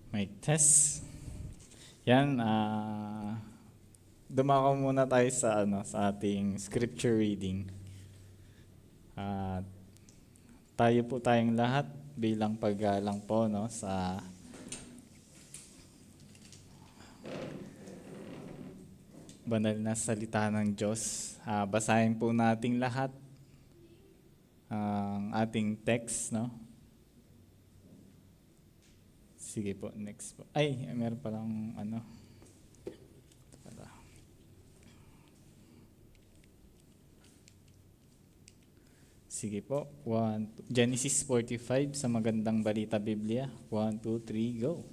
Mic test. Yan, dumako muna tayo sa ating scripture reading. At tayo po tayong lahat bilang paggalang po sa banal na salita ng Diyos. Basahin po nating lahat ang ating text, no? Sige po, next po. Ay, meron palang Sige po. Genesis 45 sa Magandang Balita Biblia. 1, 2, 3, go.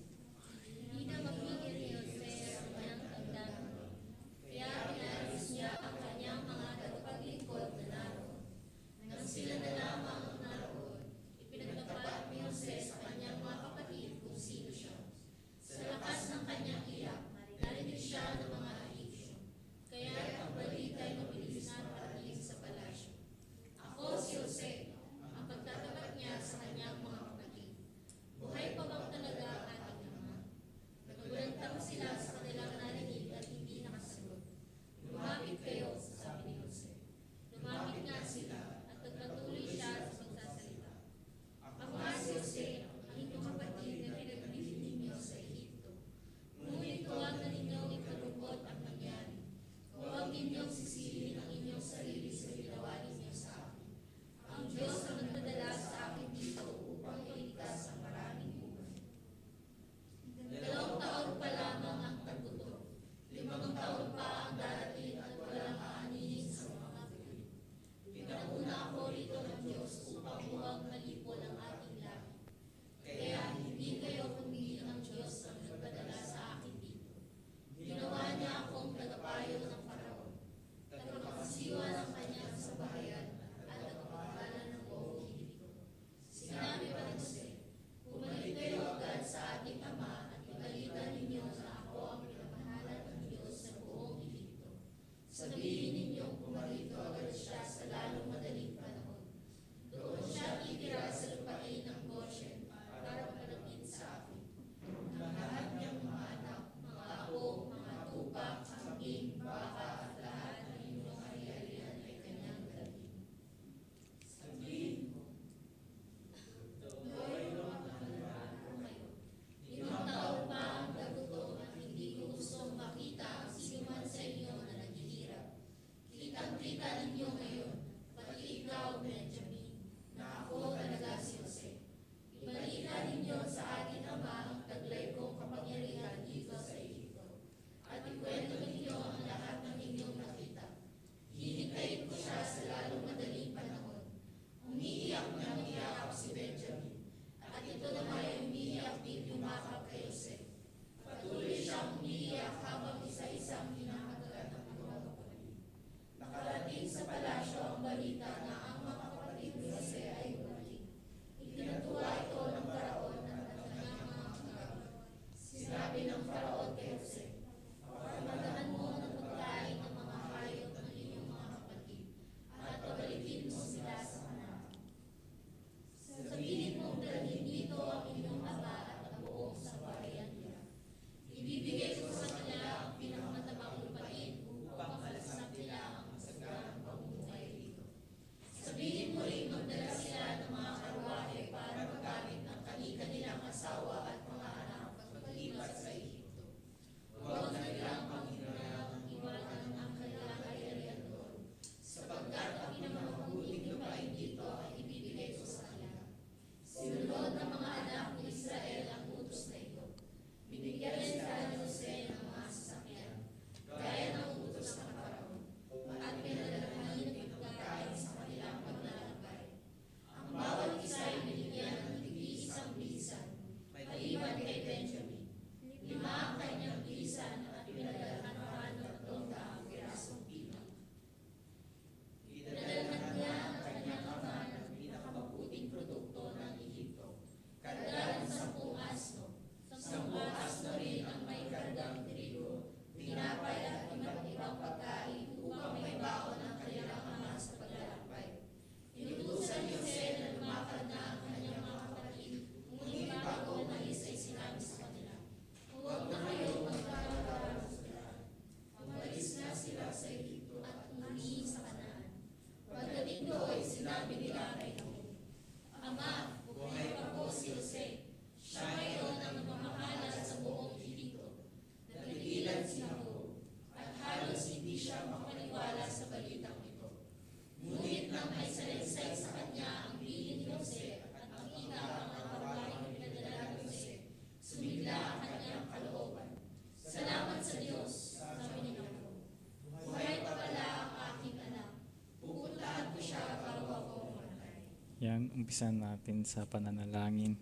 Yan, umpisa natin sa pananalangin.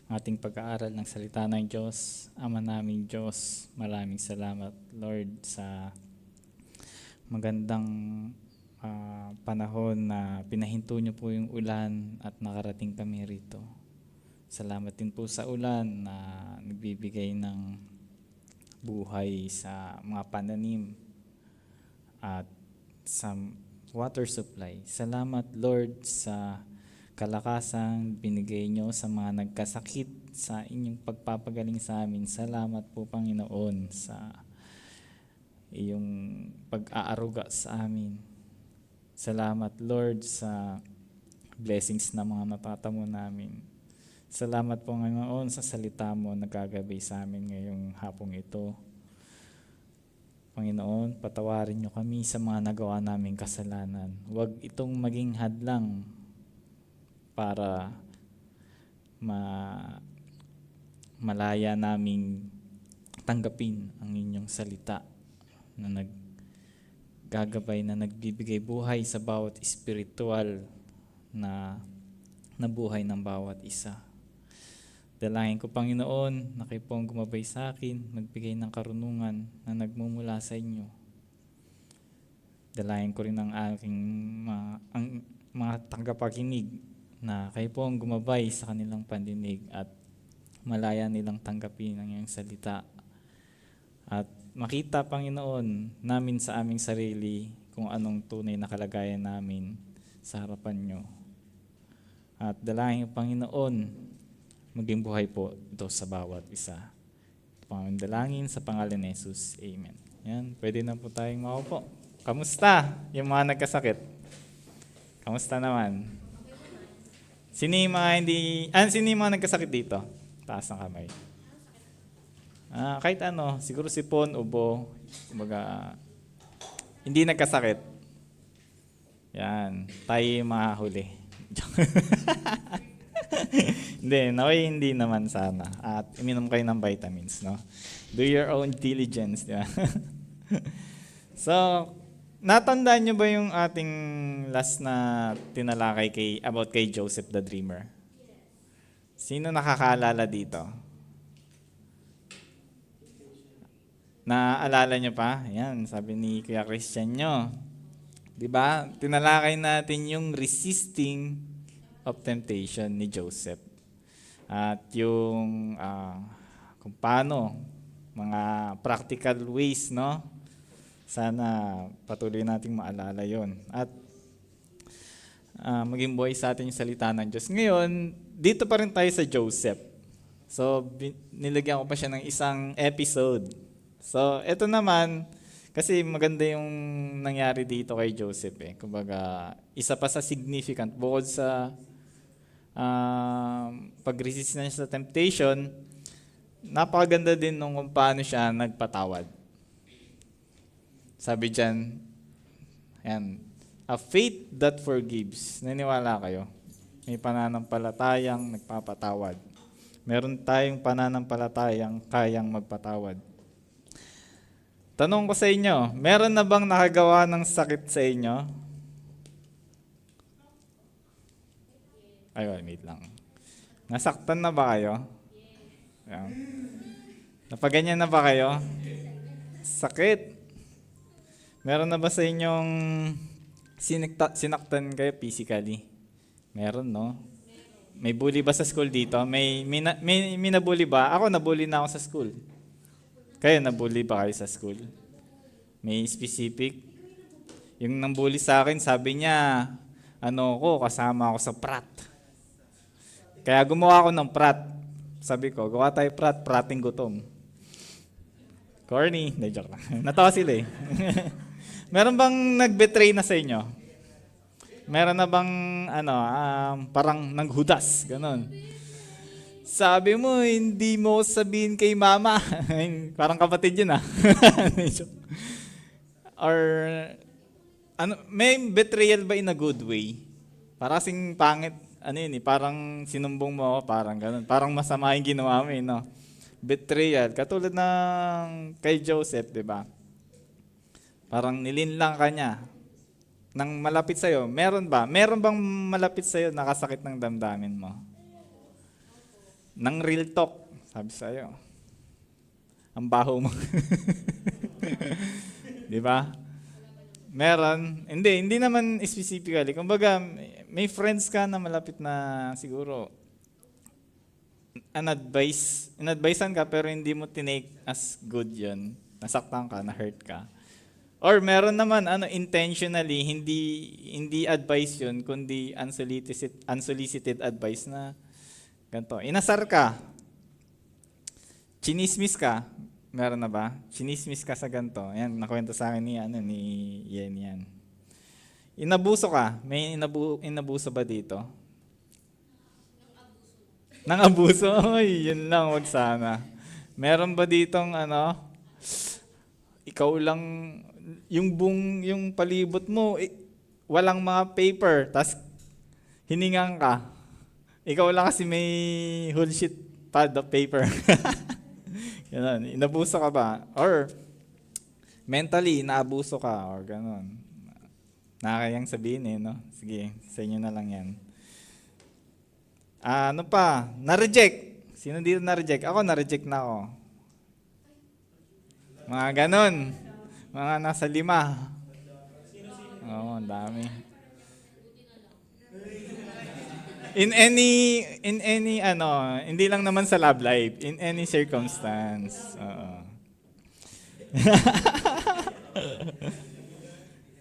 Ang ating pag-aaral ng salita ng Diyos. Ama naming Diyos, maraming salamat Lord sa magandang panahon na pinahinto niyo po yung ulan at nakarating kami rito. Salamat din po sa ulan na nagbibigay ng buhay sa mga pananim at sa water supply. Salamat Lord sa kalakasang binigay nyo sa mga nagkasakit sa inyong pagpapagaling sa amin. Salamat po Panginoon sa iyong pag-aaruga sa amin. Salamat Lord sa blessings na mga natatamo namin. Salamat po Panginoon sa salita mo na gagabay sa amin ngayong hapong ito. Panginoon, patawarin niyo kami sa mga nagawa naming kasalanan. Huwag itong maging hadlang para malaya naming tanggapin ang inyong salita na naggagabay na nagbibigay buhay sa bawat espiritual na buhay ng bawat isa. Dalangin ko Panginoon na kayo pong gumabay sa akin, magbigay ng karunungan na nagmumula sa inyo. Dalangin ko rin ang aking mga tagapakinig na kayo pong gumabay sa kanilang pandinig at malaya nilang tanggapin ang iyong salita. At makita Panginoon namin sa aming sarili kung anong tunay na kalagayan namin sa harapan nyo. At dalangin ko Panginoon, maging buhay po ito sa bawat isa. Panginoon dalangin sa pangalan ni Jesus. Amen. Yan, pwede na po tayong maupo. Kamusta yung mga nagkasakit? Kamusta naman? Sino yung mga nagkasakit dito? Taas ng kamay. Kahit ano, siguro sipon, ubo, kumbaga, hindi nagkasakit. Yan, tayo yung mahuli. Hindi naman sana. At uminom kayo ng vitamins, no? Do your own diligence, di ba? So, natandaan nyo ba yung ating last na tinalakay about kay Joseph the Dreamer? Sino nakakaalala dito? Naalala nyo pa? Yan, sabi ni Kuya Christian nyo. Di ba? Tinalakay natin yung resisting of temptation ni Joseph. At yung kung paano, mga practical ways, no? Sana patuloy nating maalala yon. At maging buhay sa atin yung salita ng Diyos. Ngayon, dito pa rin tayo sa Joseph. So, nilagyan ko pa siya ng isang episode. So, ito naman, kasi maganda yung nangyari dito kay Joseph eh. Kumbaga, isa pa sa significant, bukod sa pag-resist na siya sa temptation, napakaganda din nung kung paano siya nagpatawad. Sabi dyan, ayan, a faith that forgives. Naniwala kayo? May pananampalatayang nagpapatawad. Meron tayong pananampalatayang kayang magpatawad. Tanong ko sa inyo, meron na bang nakagawa ng sakit sa inyo? Ay, wait lang. Nasaktan na ba kayo? Ayan. Napaganyan na ba kayo? Sakit. Meron na ba sa inyong sinaktan kayo physically? Meron, no? May bully ba sa school dito? May nabully ba? Ako, nabully na ako sa school. Kayo, nabully ba kayo sa school? May specific? Yung nambully sa akin, sabi niya, kasama ako sa prat. Kaya gumawa ako ng prat. Sabi ko, gawa tayo prat, prating gutom. Corny. Joke lang. Natawa sila eh. Meron bang nag-betray na sa inyo? Meron na bang, parang nanghudas, ganon? Sabi mo, hindi mo sabihin kay mama. Parang kapatid yun ah. Or, may betrayal ba in a good way? Parang kasing pangit, parang sinumbong mo ako, parang ganun. Parang masama yung ginawa mo no? Betrayal. Katulad ng kay Joseph, di ba? Parang nilinlang ka niya. Nang malapit sa'yo, meron ba? Meron bang malapit sa'yo nakasakit ng damdamin mo? Nang real talk, sabi sa'yo. Ang baho mo. Di ba? Meron. Hindi naman specifically. Kumbaga, may friends ka na malapit na siguro inadvisean ka pero hindi mo tinake as good yun. Nasaktan ka, na-hurt ka. Or meron naman intentionally hindi advice yun kundi unsolicited advice na ganito. Inasar ka. Chinismis ka. Meron na ba? Chinismis ka sa ganito. Yan, nakwento sa akin ni Yen yan. Inabuso ka. May inabuso ba dito? Nang abuso? Oy, yun lang, wag sana. Meron ba ditong ikaw lang, yung palibot mo, walang mga paper, tas hiningang ka. Ikaw lang kasi may whole sheet pad of paper. Ganun, inabuso ka ba? Or mentally, naabuso ka, or ganun. Nakakayang sabihin no? Sige, sa inyo na lang yan. Ano pa? Na-reject. Sino dito na-reject? Ako, na-reject na ako. Mga ganun. Mga nasa 5. Oo, ang dami. In any hindi lang naman sa love life, in any circumstance. Oo.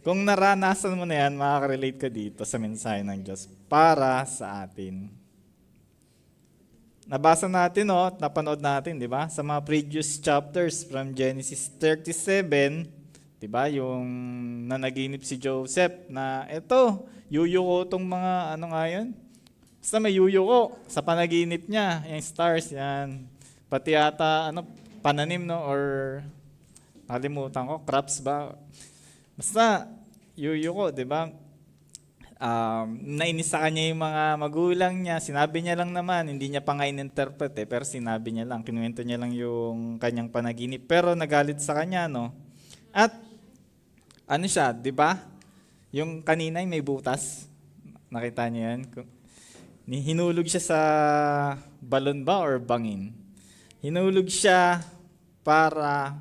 Kung naranasan mo na yan, makaka-relate ka dito sa mensahe ng Diyos para sa atin. Nabasa natin, napanood natin, di ba? Sa mga previous chapters from Genesis 37, di ba? Yung nanaginip si Joseph na eto, yuyuko tong mga yun? Basta may yuyuko sa panaginip niya, yung stars yan. Pati yata pananim or nakalimutan ko, crops ba? Basta yuyuko, 'di ba? Nainis sa kanya yung mga magulang niya, sinabi niya lang naman, hindi niya pa nga in-interpret pero sinabi niya lang, kinuwento niya lang yung kanyang panaginip, pero nagalit sa kanya, no? At siya, 'di ba? Yung kanina may butas. Nakita niyo 'yan? Hinulog siya sa balon ba or bangin? Hinulog siya para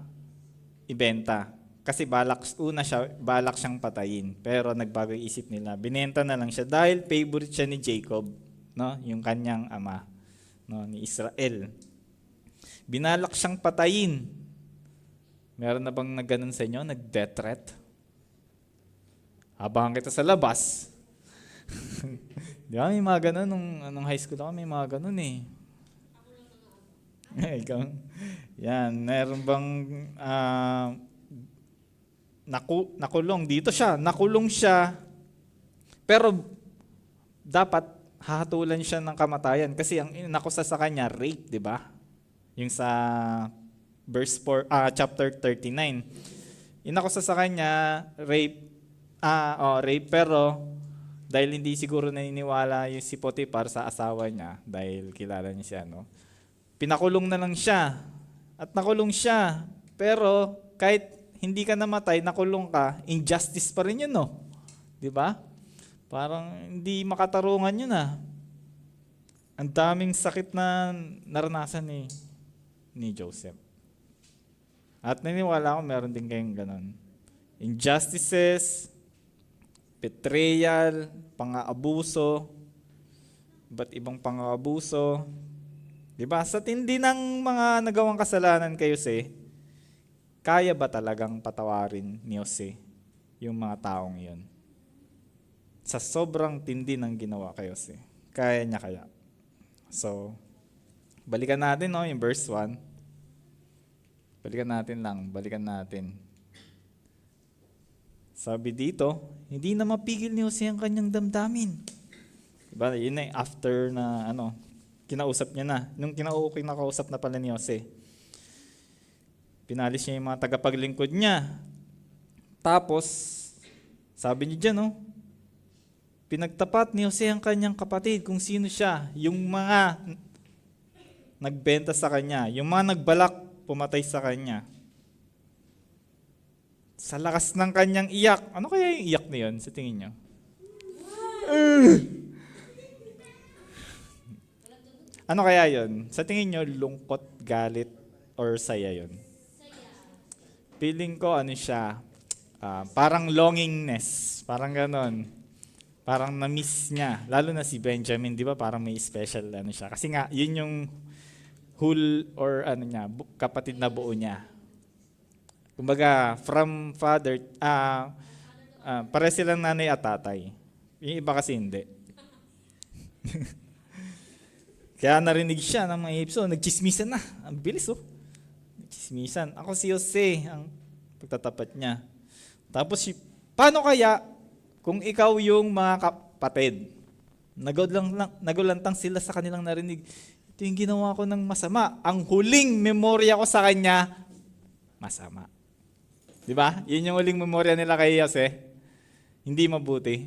ibenta. Kasi balak siyang patayin. Pero nagbago yung isip nila. Binenta na lang siya dahil favorite siya ni Jacob, no? Yung kanyang ama, no? Ni Israel. Binalak siyang patayin. Meron na bang nagganon sa inyo? Nag-death threat? Habang kita sa labas. Di ba? May mga ganun. Nung high school ako, may mga ganun eh. Ikaw? Yan. Meron bang nakulong? Dito siya. Nakulong siya. Pero dapat hahatulan siya ng kamatayan. Kasi ang inakusa sa kanya, rape, di ba? Yung sa verse 4, chapter 39. Inakusa sa kanya, rape, pero dahil hindi siguro naniniwala yung si Potiphar sa asawa niya, dahil kilala niya siya, no? Pinakulong na lang siya. At nakulong siya. Pero kahit hindi ka namatay, nakulong ka, injustice pa rin yun, no? Di ba? Parang hindi makatarungan yun, Ang daming sakit na naranasan ni Joseph. At naniniwala ako meron din kayong ganon. Injustices, betrayal, pang-aabuso, iba't ibang pang-aabuso. Diba? Sa tindi ng mga nagawang kasalanan kay Jose, kaya ba talagang patawarin ni Jose yung mga taong yun? Sa sobrang tindi ng ginawa kay Jose, kaya niya kaya? So, balikan natin yung verse 1. Balikan natin. Sabi dito, hindi na mapigil ni Jose ang kanyang damdamin. Diba? Yun na after na kinausap niya na. Nung kinakausap na pala ni Jose. Pinalis niya yung mga tagapaglingkod niya. Tapos, sabi niya dyan, pinagtapat ni Jose ang kanyang kapatid kung sino siya. Yung mga nagbenta sa kanya. Yung mga nagbalak pumatay sa kanya. Sa lakas ng kanyang iyak. Ano kaya yung iyak na yun sa tingin nyo? Ano kaya yun? Sa tingin nyo, lungkot, galit, or saya yun? Feeling ko ano siya, parang longingness. Parang ganon. Parang na-miss niya. Lalo na si Benjamin, di ba? Parang may special ano siya. Kasi nga, yun yung whole or ano niya, kapatid na buo niya. Kumbaga, from father, pare silang nanay at tatay. Yung iba kasi hindi. Kaya narinig siya ng mga hipso, nagchismisan na. Ang bilis oh. Nagchismisan. Ako si Jose, ang pagtatapat niya. Tapos, paano kaya kung ikaw yung mga kapatid? Nagulantang sila sa kanilang narinig. Ito yung ginawa ko ng masama. Ang huling memorya ko sa kanya, masama. Di ba? Yun yung huling memorya nila kay Jose. Hindi mabuti.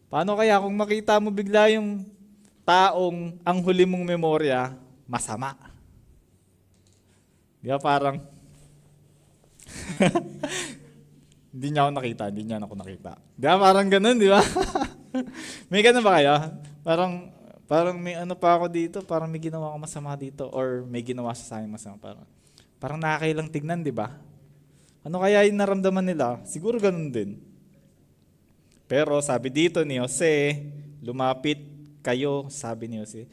Paano kaya kung makita mo bigla yung taong ang huli mong memorya, masama? Di ba parang, hindi niya ako nakita. Di ba parang ganun, di ba? May ganun ba kayo? Parang may ano pa ako dito, parang may ginawa ako masama dito, or may ginawa siya sa akin masama. Parang nakakailang tignan, di ba? Ano kaya yung naramdaman nila? Siguro ganun din. Pero sabi dito ni Jose, lumapit kayo, sabi ni Jose.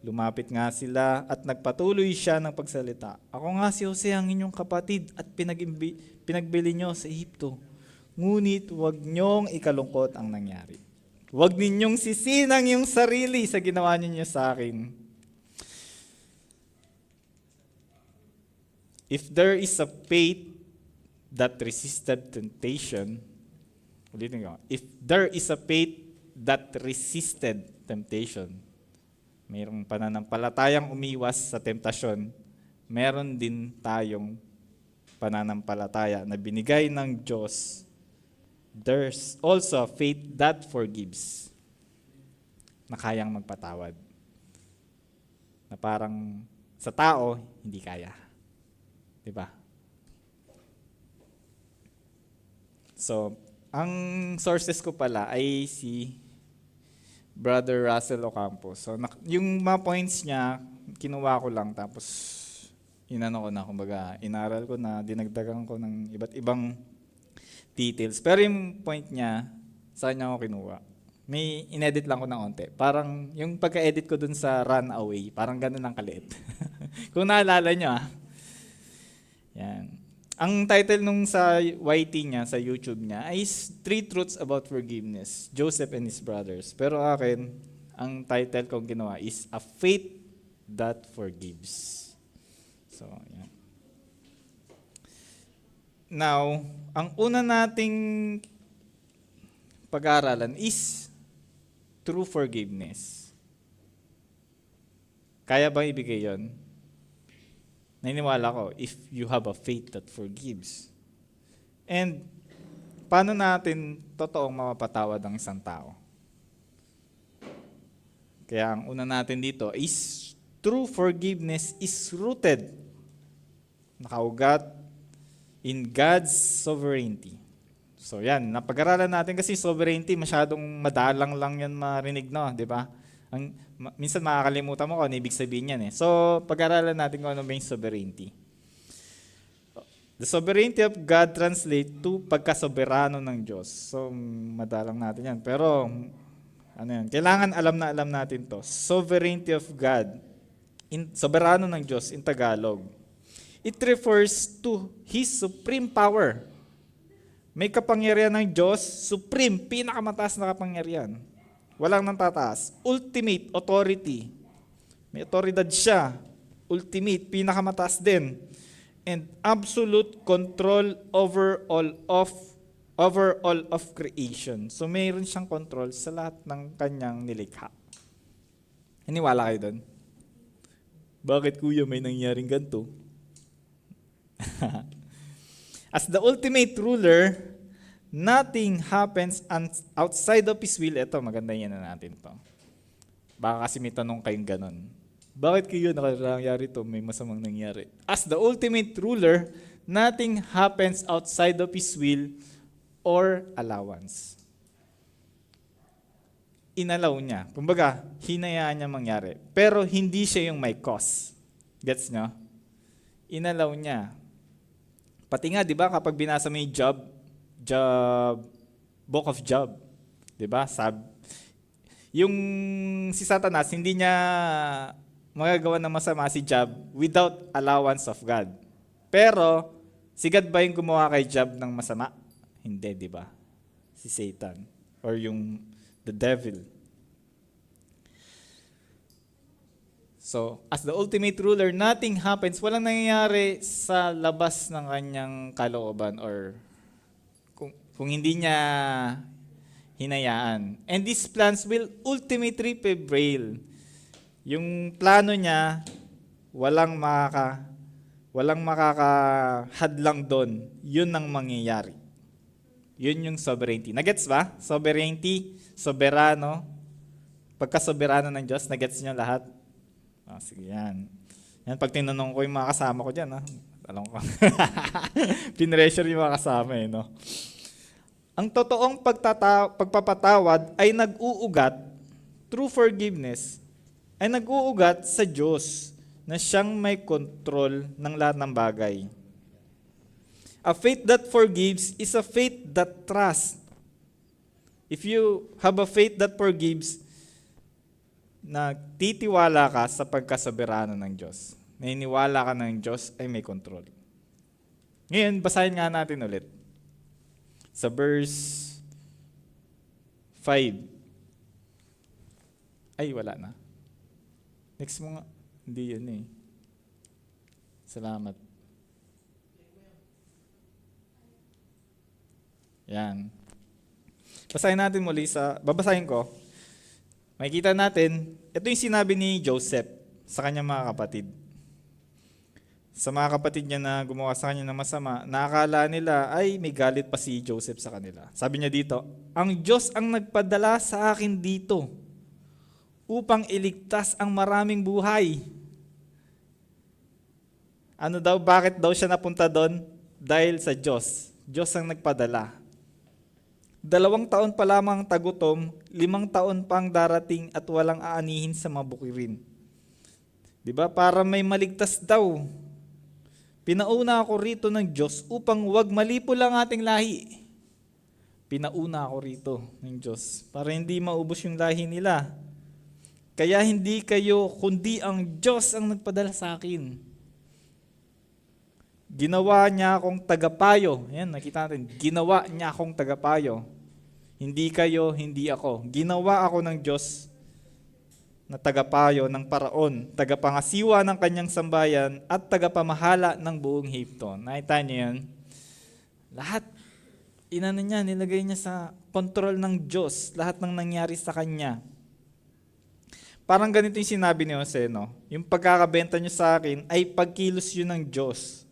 Lumapit nga sila at nagpatuloy siya ng pagsalita. Ako nga si Jose ang inyong kapatid at pinagbili nyo sa Ehipto. Ngunit huwag nyong ikalungkot ang nangyari. Huwag ninyong sisinang yung sarili sa ginawa ninyo sa akin. If there is a faith that resisted temptation, ulitin ko, if there is a faith that resisted temptation, mayroong pananampalatayang umiwas sa temptasyon, meron din tayong pananampalataya na binigay ng Diyos. There's also a faith that forgives, na kayang magpatawad. Na parang sa tao, hindi kaya. Diba? So, ang sources ko pala ay si Brother Russell Ocampo. So, yung mga points niya, kinuha ko lang, tapos inano ko na, kumbaga, inaral ko na, dinagdagan ko ng iba't ibang details. Pero yung point niya, saan niya ako kinuha? May inedit lang ko ng onte. Parang yung pagka-edit ko dun sa Runaway, parang ganun lang kaliit. Kung naalala niyo yan. Ang title nung sa YT niya, sa YouTube niya, ay 3 Truths About Forgiveness, Joseph and His Brothers. Pero akin, ang title kong ginawa is A Faith That Forgives. So, yan. Now, ang una nating pag-aaralan is true forgiveness. Kaya bang ibigay yon? Naniniwala ko, if you have a faith that forgives. And paano natin totoong mapapatawad ang isang tao? Kaya ang una natin dito is true forgiveness is rooted, nakaugat in God's sovereignty. So yan, napag-aralan natin kasi sovereignty, masyadong madalang lang yan marinig, no? Di ba? Minsan makakalimutan mo kung ano ibig sabihin yan. So, pag-aralan natin kung ano ba yung sovereignty. The sovereignty of God translate to pagkasoberano ng Diyos. So, madalang natin yan. Pero, ano yan? Kailangan alam natin to. Sovereignty of God, soberano ng Diyos in Tagalog. It refers to His supreme power. May kapangyarihan ng Diyos, supreme, pinakamataas na kapangyarihan. Walang nang tataas. Ultimate authority. May otoridad siya. Ultimate, pinakamataas din. And absolute control over all of creation. So mayroon siyang control sa lahat ng kanyang nilikha. Hiniwala kayo doon? Bakit kuya may nangyaring ganito? As the ultimate ruler, nothing happens outside of His will. Ito, maganda yan na natin to. Baka kasi may tanong kayong ganun. Bakit kayo nangyari to? May masamang nangyari. As the ultimate ruler, nothing happens outside of His will or allowance. Inalaw niya. Kumbaga, hinayaan niya mangyari. Pero hindi siya yung may cause. Gets nyo? Inalaw niya. Pati nga, di ba, kapag binasa mo yung Book of Job, di ba? Yung si Satanas, hindi niya magagawa ng masama si Job without allowance of God. Pero, si God ba yung gumawa kay Job ng masama? Hindi, di ba? Si Satan. Or the devil. So, as the ultimate ruler, nothing happens. Walang nangyayari sa labas ng kanyang kalooban or kung hindi niya hinayaan. And these plans will ultimately prevail. Yung plano niya, walang makakahadlang doon. Yun ang mangyayari. Yun yung sovereignty. Nagets ba? Sovereignty, soberano. Pagka-soberano ng Diyos, nagets niyo lahat? Sige, yan. Yan, pag tinanong ko yung mga kasama ko dyan, alam ko. Pinressure yung mga kasama no? Ang totoong pagpapatawad ay nag-uugat, true forgiveness, ay nag-uugat sa Diyos na siyang may control ng lahat ng bagay. A faith that forgives is a faith that trusts. If you have a faith that forgives, nagtitiwala ka sa pagkasoberano ng Diyos. Naniniwala ka ng Diyos ay may control. Ngayon, basahin nga natin ulit. Sa verse 5. Ay, wala na. Next mo nga. Hindi yun Salamat. Yan. Babasahin ko. Makikita natin, ito yung sinabi ni Joseph sa kanyang mga kapatid. Sa mga kapatid niya na gumawa sa kanya ng masama, naakala nila ay may galit pa si Joseph sa kanila. Sabi niya dito, ang Diyos ang nagpadala sa akin dito upang iligtas ang maraming buhay. Bakit daw siya napunta doon? Dahil sa Diyos. Diyos ang nagpadala. 2 taon pa lamang tagutom, 5 taon pang darating at walang aanihin sa mabukirin. Diba? Para may maligtas daw. Pinauna ako rito ng Diyos upang wag malipo lang ating lahi. Pinauna ako rito ng Diyos para hindi maubos yung lahi nila. Kaya hindi kayo, kundi ang Diyos ang nagpadala sa akin. Ginawa niya akong tagapayo. Ayan, nakita natin. Ginawa niya akong tagapayo. Hindi kayo, hindi ako. Ginawa ako ng Diyos na tagapayo ng paraon, tagapangasiwa ng kanyang sambayan, at tagapamahala ng buong Hipton. Nakita niyo yan? Lahat, nilagay niya sa kontrol ng Diyos. Lahat ng nangyari sa kanya. Parang ganito yung sinabi ni Jose, no? Yung pagkakabenta niyo sa akin ay pagkilos yun ng Diyos.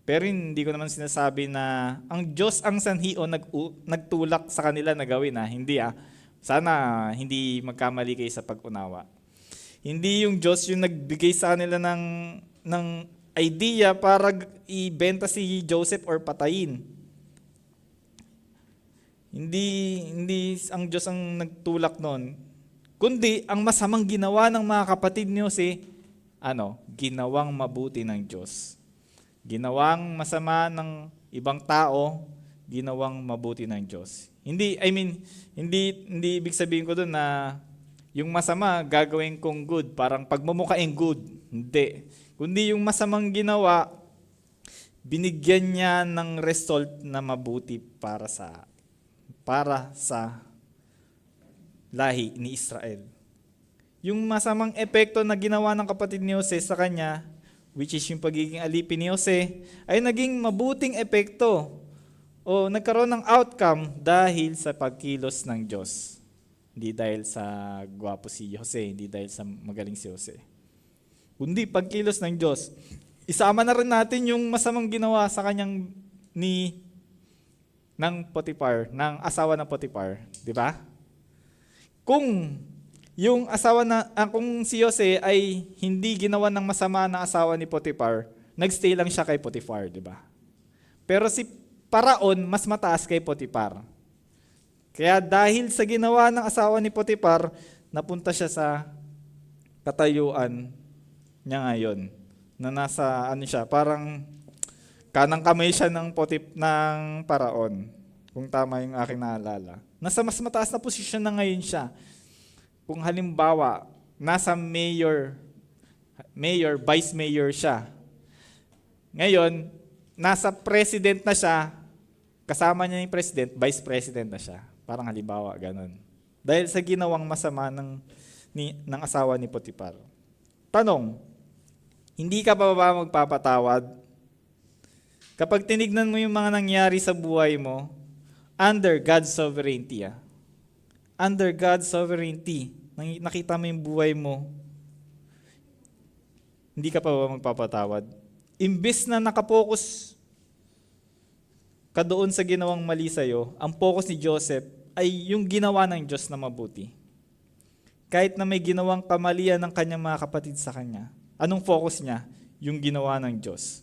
Pero hindi ko naman sinasabi na ang Diyos ang sanhi o nagtulak sa kanila na gawin. Hindi Sana hindi magkamali kayo sa pag-unawa. Hindi yung Diyos yung nagbigay sa kanila ng idea para ibenta si Joseph or patayin. Hindi ang Diyos ang nagtulak noon. Kundi ang masamang ginawa ng mga kapatid ni Jose, ginawang mabuti ng Diyos. Ginawang masama ng ibang tao, ginawang mabuti ng Diyos. Hindi ibig sabihin ko doon na yung masama gagawin kong good, parang pagmumukhaing good. Hindi. Kundi yung masamang ginawa, binigyan niya ng result na mabuti para sa lahi ni Israel. Yung masamang epekto na ginawa ng kapatid ni Jose sa kanya, which is yung pagiging alipin ni Jose, ay naging mabuting epekto o nagkaroon ng outcome dahil sa pagkilos ng Diyos. Hindi dahil sa gwapo si Jose, hindi dahil sa magaling si Jose. Kundi pagkilos ng Diyos. Isama na rin natin yung masamang ginawa sa kanyang ng Potiphar, ng asawa ng Potiphar, di ba? Kung yung kung si Jose ay hindi ginawa ng masama na asawa ni Potiphar, nagstay lang siya kay Potiphar, di ba? Pero si Paraon, mas mataas kay Potiphar. Kaya dahil sa ginawa ng asawa ni Potiphar, napunta siya sa katayuan niya ngayon. Na nasa, siya, parang kanang kamay siya ng Paraon. Kung tama yung aking naalala. Nasa mas mataas na posisyon na ngayon siya. Kung halimbawa, nasa vice mayor siya. Ngayon, nasa president na siya, kasama niya yung president, vice president na siya. Parang halimbawa, ganun. Dahil sa ginawang masama ng asawa ni Potiphar. Tanong, hindi ka pa ba magpapatawad? Kapag tinignan mo yung mga nangyari sa buhay mo, under God's sovereignty, under God's sovereignty, nakita mo yung buhay mo, hindi ka pa ba magpapatawad? Imbes na nakapokus ka doon sa ginawang mali sa'yo, ang focus ni Joseph ay yung ginawa ng Diyos na mabuti. Kahit na may ginawang kamalian ng kanyang mga kapatid sa kanya, anong focus niya? Yung ginawa ng Diyos.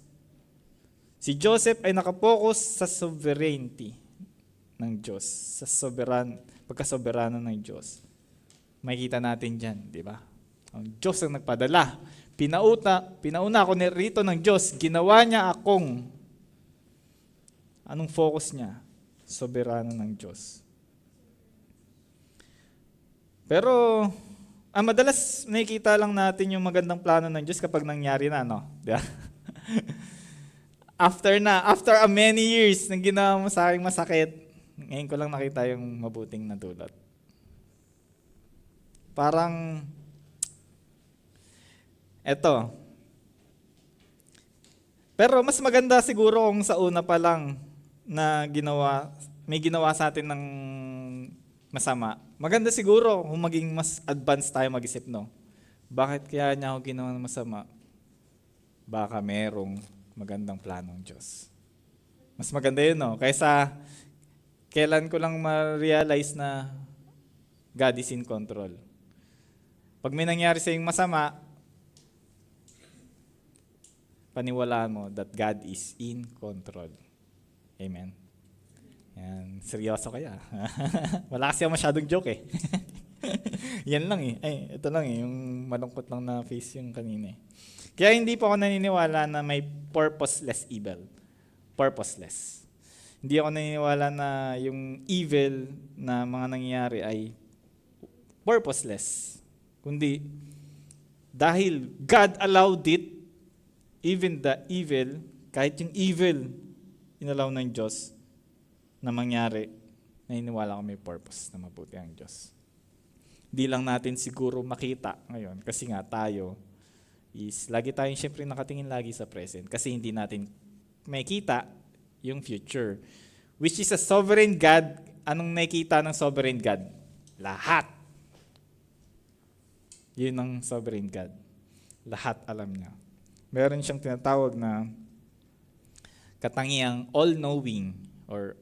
Si Joseph ay nakapokus sa sovereignty ng Diyos, sa pagkasoberano ng Diyos. Makikita natin dyan, di ba? Ang Diyos ang nagpadala. Pinauna ako rito ng Diyos, ginawa niya akong. Anong focus niya? Soberano ng Diyos. Pero, madalas nakikita lang natin yung magandang plano ng Diyos kapag nangyari na, no? Di ba? After a many years nang ginawa mo sa akin masakit, ngayon ko lang nakita yung mabuting na dulot. Parang, eto. Pero mas maganda siguro kung sa una pa lang na may ginawa sa atin ng masama. Maganda siguro kung maging mas advanced tayo mag-isip, no? Bakit kaya niya ako ginawa ng masama? Baka merong magandang planong Diyos. Mas maganda yun, no? Kaysa kailan ko lang ma-realize na God is in control. Pag may nangyari sa iyong masama, paniwalaan mo that God is in control. Amen. Yan, seryoso kaya. Wala kasi masyadong joke eh. Yan lang eh. Ito lang eh, yung malungkot lang na face yung kanina eh. Kaya hindi po ako naniniwala na may purposeless evil. Purposeless. Hindi ako naniniwala na yung evil na mga nangyayari ay purposeless. Kundi, dahil God allowed it, even the evil, kahit yung evil, inallow ng Diyos na mangyari, naniniwala ko may purpose na mabuti ang Diyos. Hindi lang natin siguro makita ngayon kasi nga tayo is lagi tayong syempre nakatingin lagi sa present kasi hindi natin makita yung future. Which is a sovereign God. Anong nakikita ng sovereign God? Lahat. Yun ang sovereign God. Lahat alam niya. Meron siyang tinatawag na katangiang all-knowing or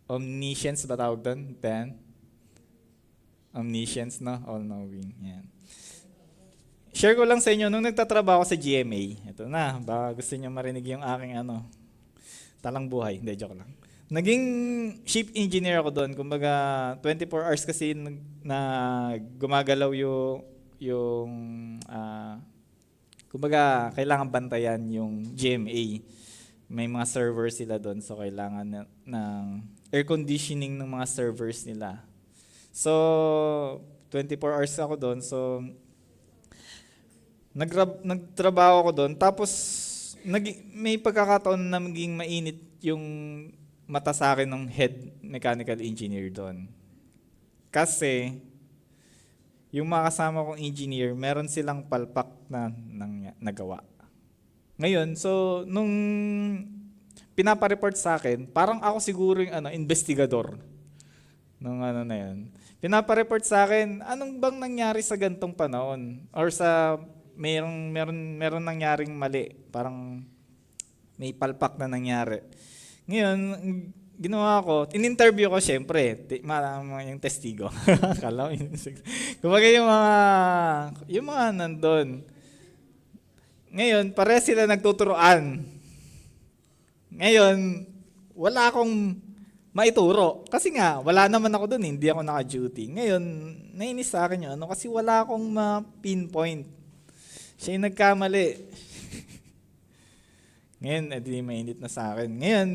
omniscience ba tawag doon? Ben? Omniscience, no? All-knowing. Yan. Share ko lang sa inyo, nung nagtatrabaho sa GMA, ito na, baka gusto niyo marinig yung aking talang buhay. Hindi, joke lang. Naging ship engineer ako doon. Kumbaga, 24 hours kasi na gumagalaw kumbaga, kailangan bantayan yung GMA. May mga servers sila doon, so kailangan ng air conditioning ng mga servers nila. So, 24 hours ako doon. So, nagtrabaho ako doon. Tapos, may pagkakataon na maging mainit yung mata sa akin ng head mechanical engineer doon. Kasi, yung mga kasama kong engineer, meron silang palpak na nagawa. Ngayon, so, nung pinapareport sa akin, parang ako siguro yung investigador nung na yan. Pinapareport sa akin, anong bang nangyari sa gantong panahon? Or sa meron nangyaring mali. Parang may palpak na nangyari. Ngayon, ginawa ko, in-interview ko syempre, yung testigo. Kala mo kumbaga yung mga nandun. Ngayon, pare sila nagtuturoan Ngayon, wala akong maituro. Kasi nga, wala naman ako doon, hindi ako naka-duty. Ngayon, nainis sa akin yun, kasi wala akong ma-pinpoint. Siya yung nagkamali. Ngayon, edi mainit na sa akin. Ngayon,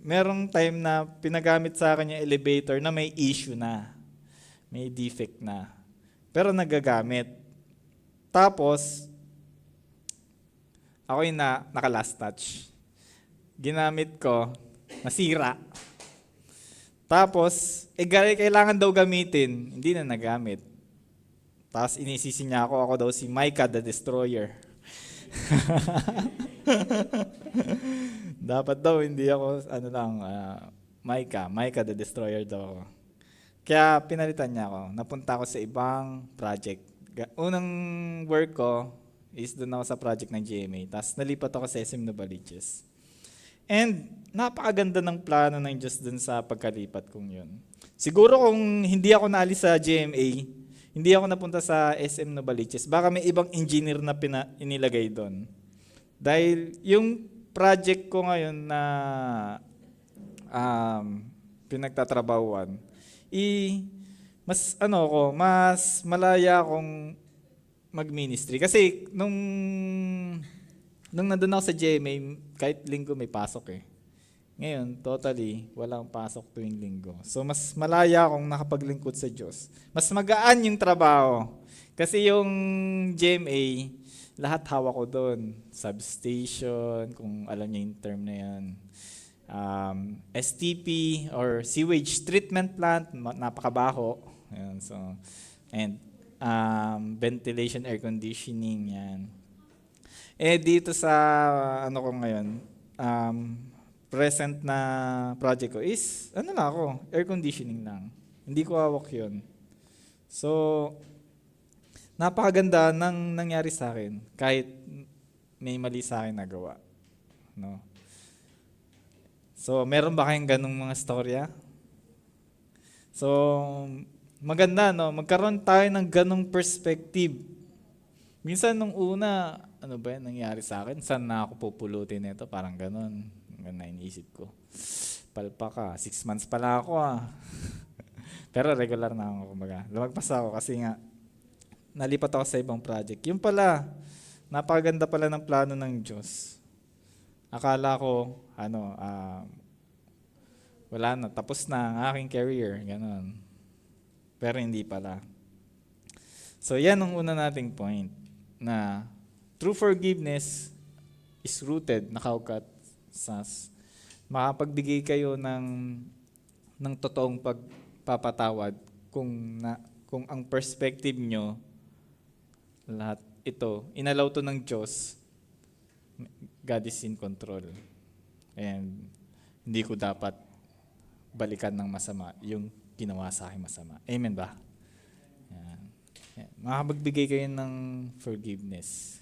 merong time na pinagamit sa akin yung elevator na may issue na. May defect na. Pero nagagamit. Tapos, ako yung naka-last touch. Ginamit ko, nasira. Tapos, kailangan daw gamitin, hindi na nagamit. Tapos inisisi niya ako daw si Micah the Destroyer. Dapat daw hindi ako, Micah the Destroyer daw ako. Kaya pinalitan niya ako. Napunta ako sa ibang project. Unang work ko is doon ako sa project ng GMA. Tapos nalipat ako sa SM Novaliches. And napakaganda ng plano ng Diyos dun sa pagkalipat kong yun. Siguro kung hindi ako naalis sa GMA, hindi ako napunta sa SM Novaliches, baka may ibang engineer na inilagay doon. Dahil yung project ko ngayon na pinagtatrabahuan, mas malaya akong mag-ministry. Kasi nung nandun ako sa GMA, kahit linggo may pasok eh. Ngayon, totally, walang pasok tuwing linggo. So, mas malaya akong nakapaglingkod sa Diyos. Mas magaan yung trabaho. Kasi yung GMA, lahat hawak ko doon. Substation, kung alam niyo yung term na yan. STP or sewage treatment plant, napakabaho. Ayan, so, and ventilation, air conditioning, yan. Dito sa ko ngayon, present na project ko is, air conditioning lang. Hindi ko hawak yun. So, napakaganda ng nangyari sa akin, kahit may mali sa akin nagawa. No? So, meron ba kayong ganung mga storya? So, maganda, no? Magkaroon tayo ng ganung perspective. Minsan nung una, ano ba yan nangyari sa akin? Saan na ako pupulutin nito? Parang ganun. Ganun na iniisip ko. Palpa ka, 6 months pala ako Pero regular na ako, kumbaga. Lumagpas ako kasi nga, nalipat ako sa ibang project. Yung pala, napakaganda pala ng plano ng Diyos. Akala ko, wala na, tapos na ang aking career, ganun. Pero hindi pala. So yan ang una nating point, na true forgiveness is rooted, nakaukat sa makapagbigay kayo ng totoong pagpapatawad kung ang perspective nyo, lahat ito, inalaw to ng Diyos, God is in control. And hindi ko dapat balikan ng masama yung ginawa sa akin masama. Amen ba? Yan. Makapagbigay kayo ng forgiveness.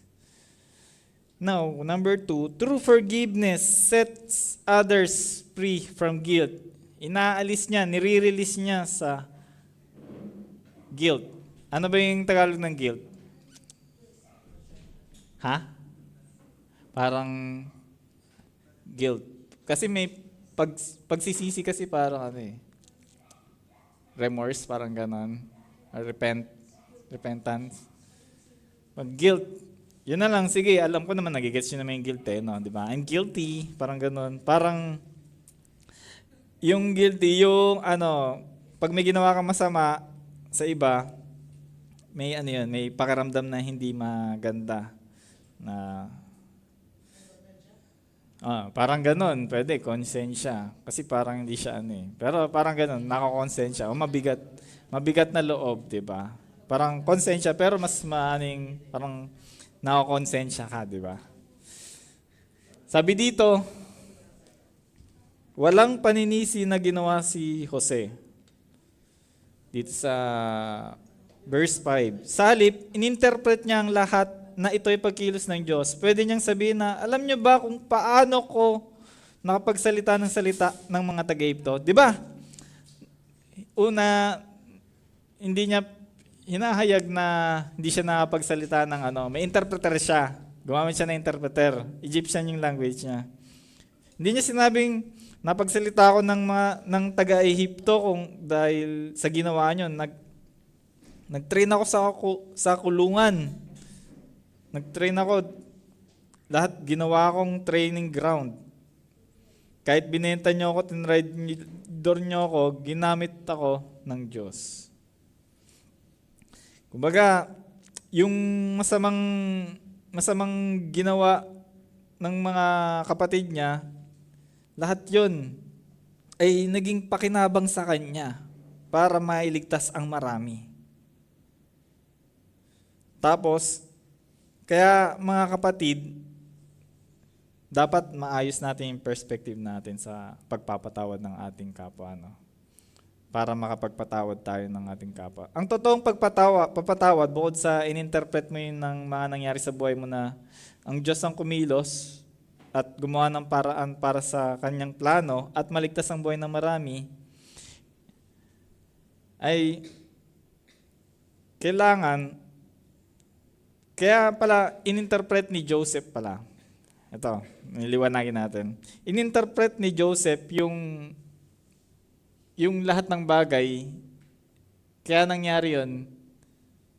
Now, number 2, true forgiveness sets others free from guilt. Inaalis niya, nire-release niya sa guilt. Ano ba yung Tagalog ng guilt? Parang guilt. Kasi may pagsisisi kasi parang remorse, parang ganon. Repentance. Guilt. Yun na lang, sige, alam ko naman, nagigets nyo naman yung guilt no? Di ba? I'm guilty, parang ganon. Parang, yung guilty, pag may ginawa kang masama sa iba, may may pakiramdam na hindi maganda. Na, parang ganon, pwede, konsensya. Kasi parang hindi siya Pero parang ganon, nakakonsensya. O mabigat na loob, di ba? Parang konsensya, pero mas parang nakakonsensya ka, di ba? Sabi dito, walang paninisi na ginawa si Jose. Dito sa verse 5. Sa halip, ininterpret niya ang lahat na ito'y pagkilos ng Diyos. Pwede niyang sabihin na, alam niyo ba kung paano ko nakapagsalita ng salita ng mga taga-Egypto? Di ba? Una, hindi niya hinahayag na hindi siya nakapagsalita ng may interpreter siya. Gumamit siya ng interpreter. Egyptian yung language niya. Hindi niya sinabing napagsalita ako ng taga-Ehipto kung dahil sa ginawa niyo. Nag-train ako sa kulungan. Nag-train ako. Lahat ginawa akong training ground. Kahit binenta niyo ako, tinraidor niyo ako, ginamit ako ng Diyos. Kumbaga, yung masamang ginawa ng mga kapatid niya, lahat yun ay naging pakinabang sa kanya para mailigtas ang marami. Tapos, kaya mga kapatid, dapat maayos natin yung perspective natin sa pagpapatawad ng ating kapwa, no? Para makapagpatawad tayo ng ating kapwa. Ang totoong papatawad, bukod sa ininterpret mo yun ng mga nangyari sa buhay mo na ang Diyos ang kumilos at gumawa ng paraan para sa kanyang plano at maligtas ang buhay ng marami, ay kaya pala ininterpret ni Joseph pala. Ito, niliwanagin natin. Ininterpret ni Joseph yung lahat ng bagay, kaya nangyari yun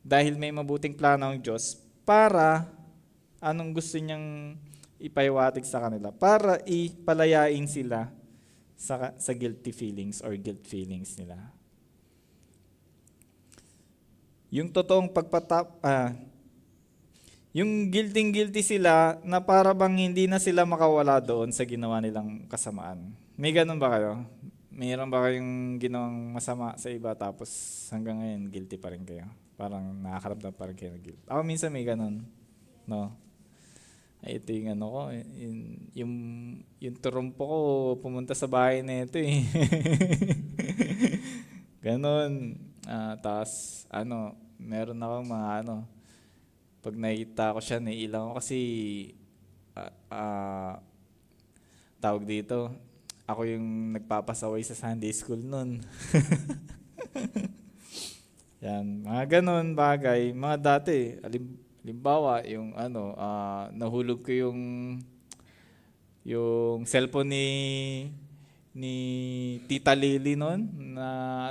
dahil may mabuting plano ng Diyos para anong gusto niyang ipaiwatig sa kanila, para ipalayain sila sa guilty feelings or guilt feelings nila. Yung totoong yung guilty sila na para bang hindi na sila makawala doon sa ginawa nilang kasamaan. May ganun ba kayo? Mayroon ba kayong ginawang masama sa iba tapos hanggang ngayon guilty pa rin kayo? Parang nakakaramdam pa rin kayo ng guilt. Ako minsan may ganun. No? Ay, ito yung ano ko, yung turumpo ko pumunta sa bahay na ito eh. Ganun. Tapos meron akong mga pag nakita ko siya, naiilang ko kasi tawag dito, ako yung nagpapasaway sa Sunday school nun. Yan, mga ganun bagay. Mga dati, halimbawa, yung nahulog ko yung cellphone ni Tita Lily nun, na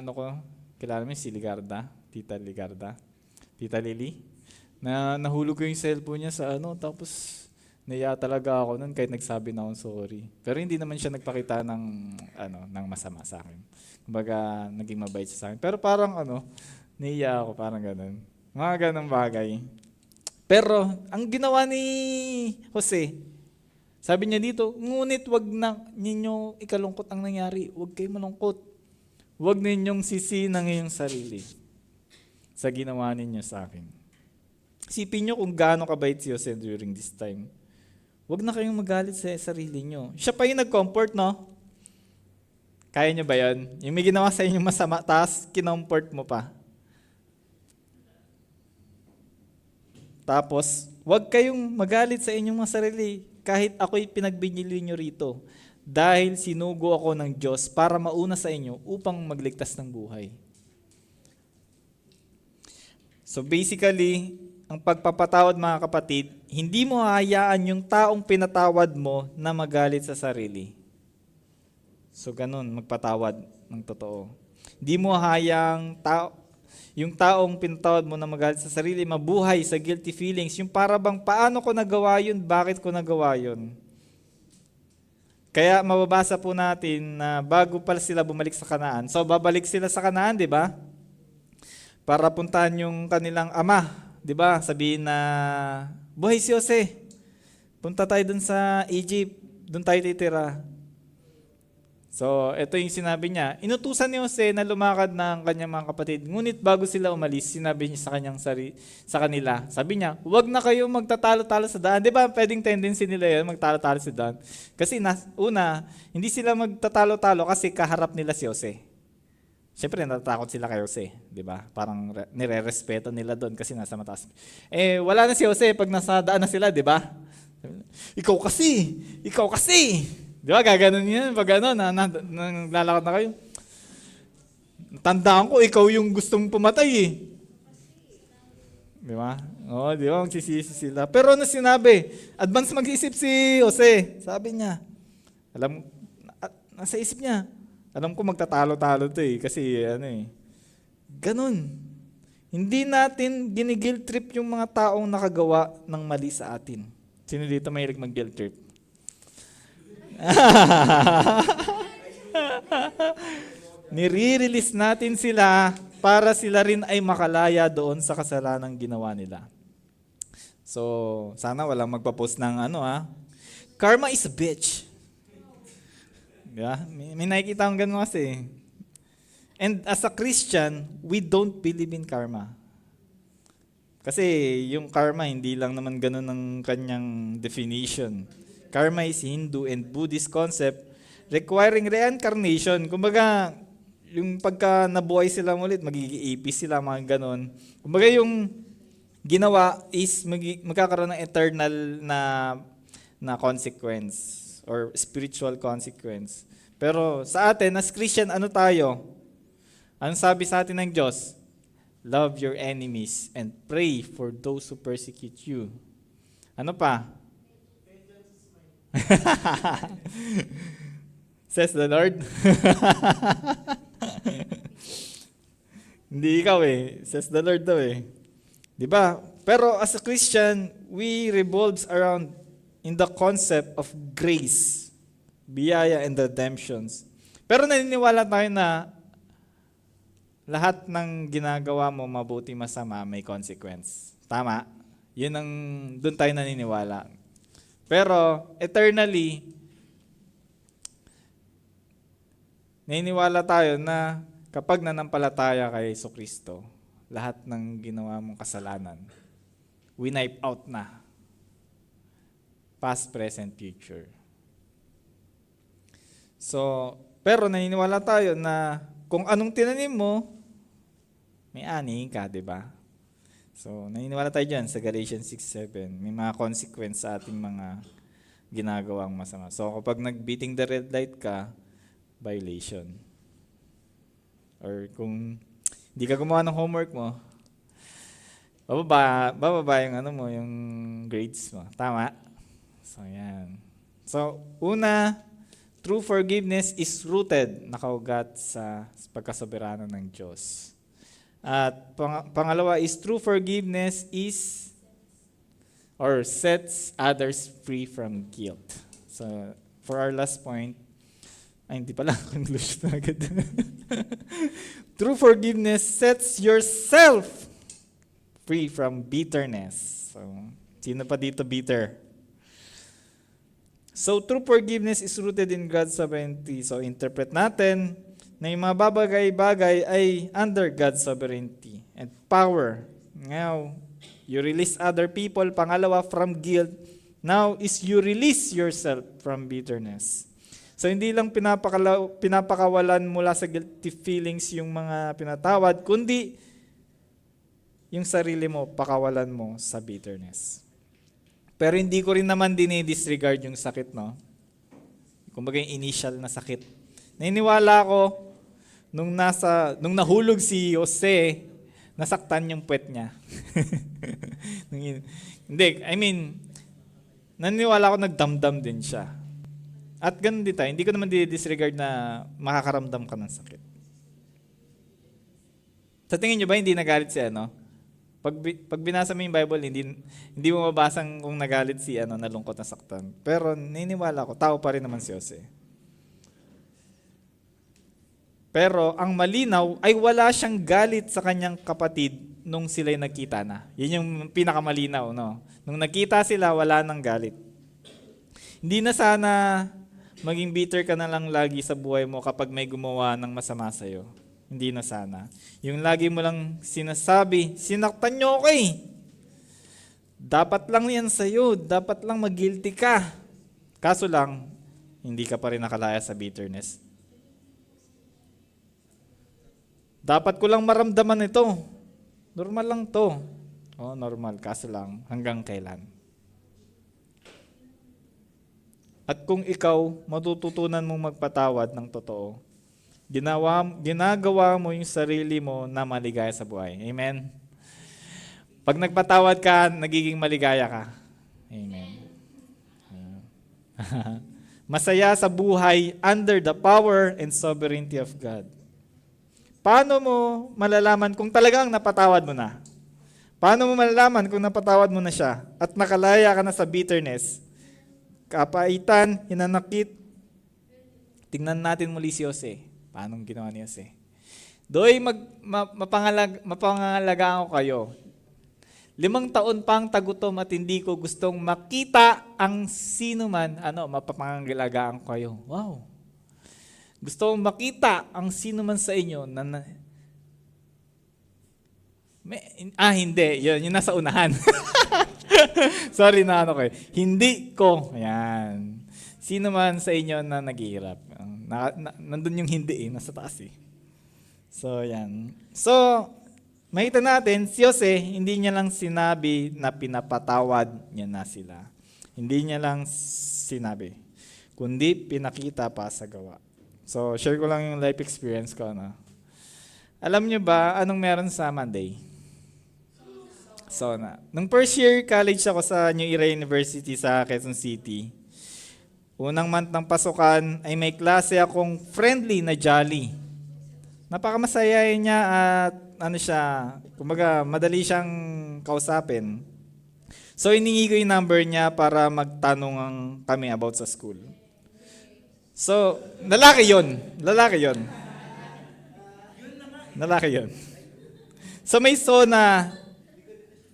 kilala mo yung si Ligarda? Tita Ligarda? Tita Lily? Na nahulog ko yung cellphone niya sa tapos naiya talaga ako nun kahit nagsabi na akong sorry. Pero hindi naman siya nagpakita ng masama sa akin. Kumbaga, naging mabait siya sa akin. Pero parang naiya ako, parang ganun. Mga ganung bagay. Pero, ang ginawa ni Jose, sabi niya dito, ngunit wag na ninyo ikalungkot ang nangyari. Wag kayo malungkot. Wag ninyong sisihin ang iyong sarili sa ginawa ninyo sa akin. Isipin nyo kung gaano kabait si Jose during this time. Huwag na kayong magalit sa sarili nyo. Siya pa yung nag-comfort, no? Kaya nyo ba yun? Yung may ginawa sa inyo masama, tapos kinomfort mo pa. Tapos, huwag kayong magalit sa inyong mga sarili kahit ako'y pinagbinili nyo rito. Dahil sinugo ako ng Diyos para mauna sa inyo upang magligtas ng buhay. So basically, ang pagpapatawad mga kapatid, hindi mo hahayaan yung taong pinatawad mo na magalit sa sarili. So ganun, magpatawad ng totoo. Hindi mo hahayang yung taong pinatawad mo na magalit sa sarili, mabuhay sa guilty feelings. Yung para bang paano ko nagawa yun, bakit ko nagawa yun. Kaya mababasa po natin na bago pala sila bumalik sa Kanaan. So babalik sila sa Kanaan, di ba? Para puntahan yung kanilang ama. 'Di ba? Sabihin na, buhay si Jose. Punta tayo dun sa Egypt. Dun tayo titira. So, ito yung sinabi niya. Inutusan ni Jose na lumakad ng kanyang mga kapatid. Ngunit bago sila umalis, sinabi niya sa kanila. Sabi niya, huwag na kayo magtatalo-talo sa daan. 'Di ba? Pwedeng tendency nila 'yan, magtalo-talo sa daan. Kasi hindi sila magtatalo-talo kasi kaharap nila si Jose. Siyempre, natatakot sila kay Jose, di ba? Parang nire-respeto nila doon kasi nasa mataas. Wala na si Jose pag nasa daan na sila, di ba? Ikaw kasi! Di ba, gaganon yan pag naglalakad na kayo. Tandaan ko, ikaw yung gustong pumatay eh. Di ba? Di ba, magsisisi sila. Pero ano sinabi? Advance mag-isip si Jose. Sabi niya, Alam, nasa isip niya, alam ko magtatalo-talo to kasi ganun. Hindi natin giniguilt trip yung mga taong nakagawa ng mali sa atin. Sino dito mahilig mag-guilt trip? Nire-release natin sila para sila rin ay makalaya doon sa kasalanang ginawa nila. So, sana walang magpa-post ng karma is a bitch. Diba? May nakikita akong ganun kasi. And as a Christian, we don't believe in karma. Kasi yung karma, hindi lang naman ganun ang kanyang definition. Karma is Hindu and Buddhist concept requiring reincarnation. Kumbaga, yung pagka nabuhay sila ulit, magiging sila, mga ganun. Kumbaga yung ginawa is magkakaroon ng eternal na consequence or spiritual consequence. Pero sa atin, as Christian, ano tayo? Anong sabi sa atin ng Diyos? Love your enemies and pray for those who persecute you. Ano pa? Says the Lord. Hindi ikaw Says the Lord daw Diba? Pero as a Christian, we revolves around in the concept of grace, biyaya and redemptions. Pero naniniwala tayo na lahat ng ginagawa mo, mabuti masama, may consequence. Tama? Doon tayo naniniwala. Pero eternally, naniniwala tayo na kapag nanampalataya kay Jesucristo, lahat ng ginawa mong kasalanan, wipe out na. Past, present, future. So, pero naniniwala tayo na kung anong tinanim mo, may ani ka, di ba? So, naniniwala tayo dyan sa Galatians 6:7. May mga consequence sa ating mga ginagawang masama. So, kapag nag-beating the red light ka, violation. Or kung hindi ka gumawa ng homework mo, bababa yung yung grades mo. Tama? So, yan. So, una, true forgiveness is rooted, nakaugat sa pagkasoberano ng Diyos. At pangalawa is true forgiveness sets others free from guilt. So, for our last point, hindi pala, conclusion na agad. True forgiveness sets yourself free from bitterness. So, sino pa dito bitter? So, true forgiveness is rooted in God's sovereignty. So, interpret natin na yung mga bagay-bagay ay under God's sovereignty and power. Now, you release other people. Pangalawa, from guilt. Now is you release yourself from bitterness. So, hindi lang pinapakawalan mula sa guilty feelings yung mga pinatawad, kundi yung sarili mo, pakawalan mo sa bitterness. Pero hindi ko rin naman dinidisregard yung sakit, no? Kumbaga yung initial na sakit. Naniniwala ko, nung nahulog si Jose, nasaktan yung puwet niya. Naniniwala ko nagdamdam din siya. At ganun din tayo, hindi ko naman dinidisregard na makakaramdam ka ng sakit. Sa tingin nyo ba hindi nagalit si Pag binasa mo yung Bible, hindi mo mabasang kung nagalit si nalungkot na saktan. Pero naniniwala ko, tao pa rin naman si Jose. Pero ang malinaw ay wala siyang galit sa kanyang kapatid nung sila'y nagkita na. Yun yung pinakamalinaw, no? Nung nagkita sila, wala nang galit. Hindi na sana maging bitter ka na lang lagi sa buhay mo kapag may gumawa ng masama sa'yo. Hindi na sana. Yung lagi mo lang sinasabi, sinaktan niyo ako Dapat lang yan sa'yo. Dapat lang mag-guilty ka. Kaso lang, hindi ka pa rin nakalaya sa bitterness. Dapat ko lang maramdaman ito. Normal lang to. Normal. Kaso lang, hanggang kailan? At kung ikaw, matututunan mong magpatawad ng totoo, ginagawa mo yung sarili mo na maligaya sa buhay. Amen? Pag nagpatawad ka, nagiging maligaya ka. Amen. Masaya sa buhay under the power and sovereignty of God. Paano mo malalaman kung talagang napatawad mo na? Paano mo malalaman kung napatawad mo na siya at nakalaya ka na sa bitterness, kapaitan, hinanakit? Tingnan natin muli si Jose. Paano ginawa ni Jose? Doy, mapangangalagaan ko kayo. 5 taon pang tagutom at hindi ko gustong makita ang sino man, mapapangangalagaan ko kayo. Wow. Gusto kong makita ang sino man sa inyo na hindi. Yun nasa unahan. Sorry na ko. Hindi ko. Ayan. Sino man sa inyo na naghihirap. Nandun yung hindi nasa taas eh. So, yan. So, makita natin, si Jose, hindi niya lang sinabi na pinapatawad niya na sila. Hindi niya lang sinabi, kundi pinakita pa sa gawa. So, share ko lang yung life experience ko. Alam niyo ba, anong meron sa Monday? SONA. Nung first year college ako sa New Era University sa Quezon City, unang month ng pasukan ay may klase akong friendly na jolly. Napakamasaya niya at kumbaga madali siyang kausapin. So hiningi ko yung number niya para magtanong kami about sa school. So, lalaki yon. So may SONA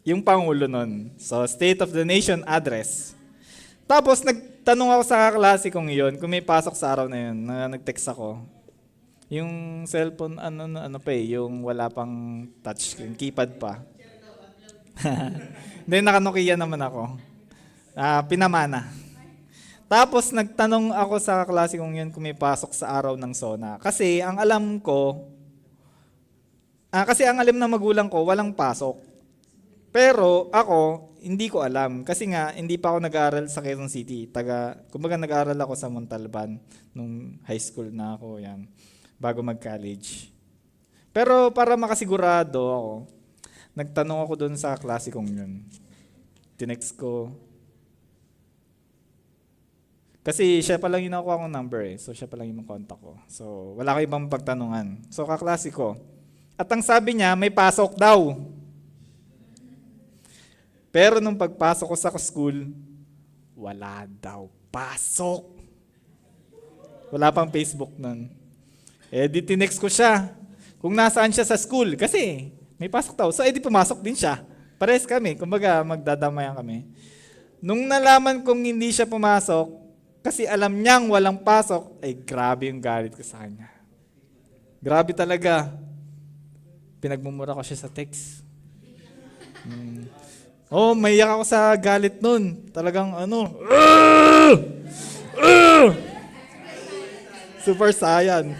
yung Pangulo nun. So, State of the Nation Address. Tapos nagtanong ako sa kaklase kong iyon, kung may pasok sa araw na yun, nag-text ako. Yung cellphone, yung wala pang touch screen, keypad pa. Then naka-Nokia naman ako. Pinamana. Tapos nagtanong ako sa kaklase kong yun kung may pasok sa araw ng SONA. Kasi ang alam ng magulang ko, walang pasok. Pero ako, hindi ko alam. Kasi nga, hindi pa ako nag-aaral sa Quezon City. Kumbaga nag-aaral ako sa Montalban nung high school na ako, yan, bago mag-college. Pero para makasigurado ako, nagtanong ako doon sa klase kong yun. Tinext ko. Kasi siya pa lang yung nakuha kong number eh. So siya pa lang yung contact ko. So wala ko ibang pagtanungan. So kaklase ko. At ang sabi niya, may pasok daw. Pero nung pagpasok ko sa school, wala daw pasok. Wala pang Facebook nun. Di tinext ko siya kung nasaan siya sa school. Kasi may pasok daw. So di pumasok din siya. Pares kami. Kumbaga magdadamayan kami. Nung nalaman kong hindi siya pumasok, kasi alam niyang walang pasok, ay grabe yung galit ko sa kanya. Grabe talaga. Pinagmumura ko siya sa text. Maiyak ako sa galit nun. Talagang Super Saiyan.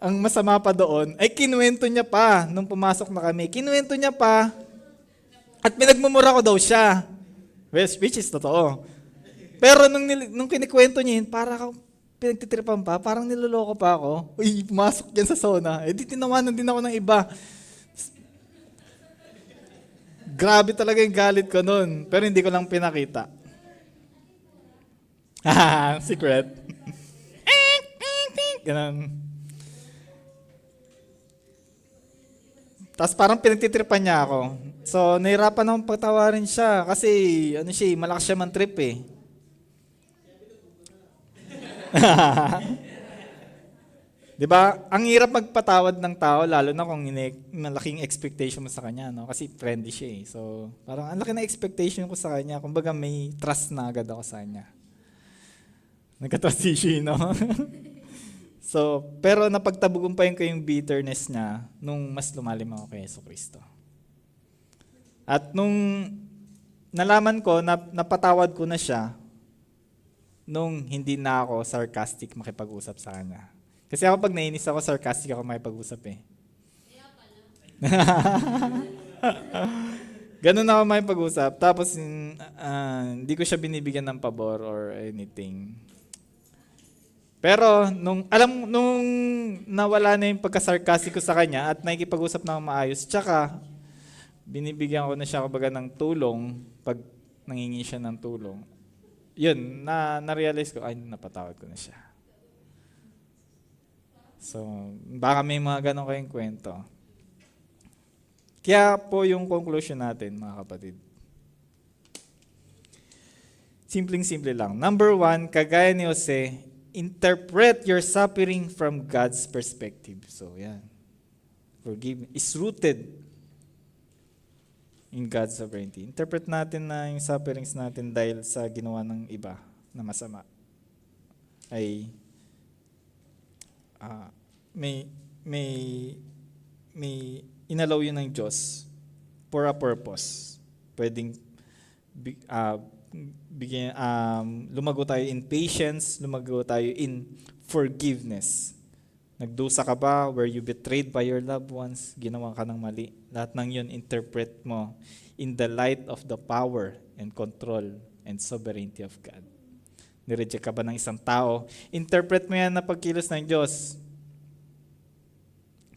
Ang masama pa doon, ay kinuwento niya pa nung pumasok na kami. Kinuwento niya pa at pinagmumura ko daw siya. Which is totoo. Pero nung kinikwento niya yun, parang pinagtitripan pa, parang niloloko pa ako. Uy, pumasok yan sa SONA. Di tinawanan din ako ng iba. Grabe talaga yung galit ko nun. Pero hindi ko lang pinakita. Secret. Ganun. Tapos parang pinagtitripan niya ako. So, nahirapan akong pagtawarin siya. Kasi, malakas siya man trip eh. Diba? Ang hirap magpatawad ng tao, lalo na kung malaking expectation mo sa kanya, no? Kasi friendly siya eh. So, parang ang laki na expectation ko sa kanya. Kumbaga may trust na agad ako sa kanya. Nagka-trust issue, no? So, pero napagtagumpayan ko yung bitterness niya nung mas lumalim ako kay Jesucristo. At nung nalaman ko na napatawad ko na siya, nung hindi na ako sarcastic makipag-usap sa kanya. Kasi ako pag nainis ako, sarcastic ako makipag-usap eh. Ganun ako makipag-usap. Tapos, hindi ko siya binibigyan ng pabor or anything. Pero, nung nawala na yung pagka-sarcastic ko sa kanya at nakikipag-usap na maayos, tsaka, binibigyan ko na siya kumbaga ng tulong pag nangingi siya ng tulong. Yun, na-realize ko, ay, napatawad ko na siya. So, baka may mga ganun kayong kwento. Kaya po yung conclusion natin, mga kapatid. Simpleng-simple lang. Number 1, kagaya ni Jose, interpret your suffering from God's perspective. So, yan. Forgiveness is rooted in God's sovereignty. Interpret natin na yung sufferings natin dahil sa ginawa ng iba na masama ay may inalaw yun ng Diyos for a purpose. Pwedeng lumago tayo in patience, lumago tayo in forgiveness. Nagdusa ka ba where you betrayed by your loved ones, ginawa ka ng mali. Lahat ng yun, interpret mo in the light of the power and control and sovereignty of God. Nireject ka ba ng isang tao, interpret mo yan na pagkilos ng Diyos.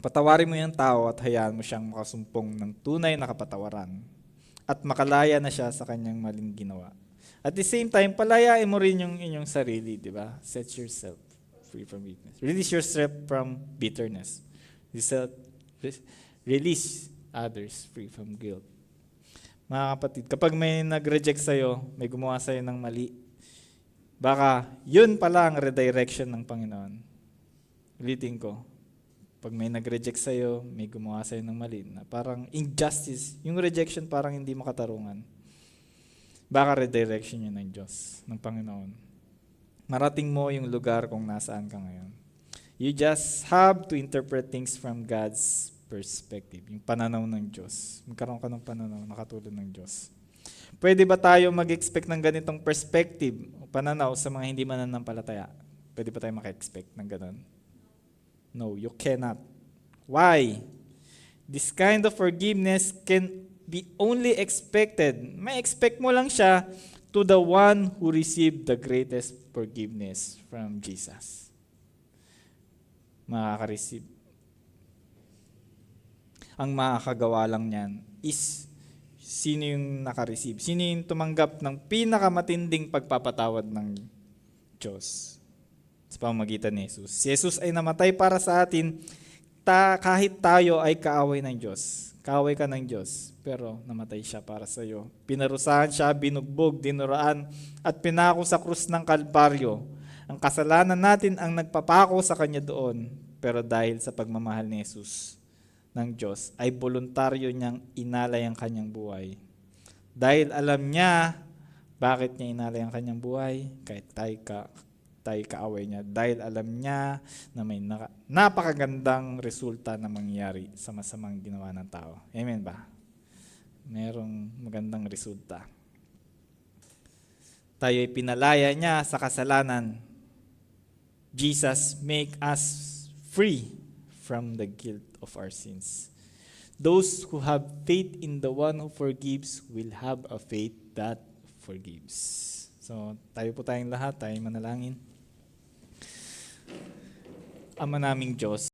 Patawarin mo yung tao at hayaan mo siyang makasumpong ng tunay na kapatawaran at makalaya na siya sa kanyang maling ginawa. At the same time, palayain mo rin yung inyong sarili, di ba? Set yourself free from weakness. Release yourself from bitterness. Release others free from guilt. Mga kapatid, kapag may nag-reject sa'yo, may gumawa sa'yo ng mali, baka yun pala ang redirection ng Panginoon. Ulitin ko, pag may nag-reject sa'yo, may gumawa sa'yo ng mali, na parang injustice, yung rejection parang hindi makatarungan. Baka redirection yun ng Diyos, ng Panginoon. Marating mo yung lugar kung nasaan ka ngayon. You just have to interpret things from God's perspective, yung pananaw ng Diyos. Magkaroon ka ng pananaw na katulad ng Diyos. Pwede ba tayo mag-expect ng ganitong perspective o pananaw sa mga hindi mananampalataya? Pwede ba tayo maka-expect ng ganon? No, you cannot. Why? This kind of forgiveness can be only expected. May expect mo lang siya to the one who received the greatest forgiveness from Jesus. Makaka-receive. Ang makakagawa lang niyan is sino yung naka-receive. Sino yung tumanggap ng pinakamatinding pagpapatawad ng Diyos sa pamamagitan ni Jesus. Si Jesus ay namatay para sa atin kahit tayo ay kaaway ng Diyos. Kaaway ka ng Diyos, pero namatay siya para sa iyo. Pinarusahan siya, binugbog, dinuraan, at pinako sa krus ng Kalbaryo. Ang kasalanan natin ang nagpapako sa Kanya doon, pero dahil sa pagmamahal ni Jesus ng Diyos, ay voluntaryo niyang inalay ang Kanyang buhay. Dahil alam niya, bakit niya inalay ang Kanyang buhay? Kahit tayo kaaway niya. Dahil alam niya na may napakagandang resulta na mangyayari sa masamang ginawa ng tao. Amen ba? Merong magandang resulta. Tayo ay pinalaya niya sa kasalanan. Jesus make us free from the guilt of our sins. Those who have faith in the one who forgives will have a faith that forgives. So, tayo po tayong lahat, tayo manalangin. Ama naming Diyos,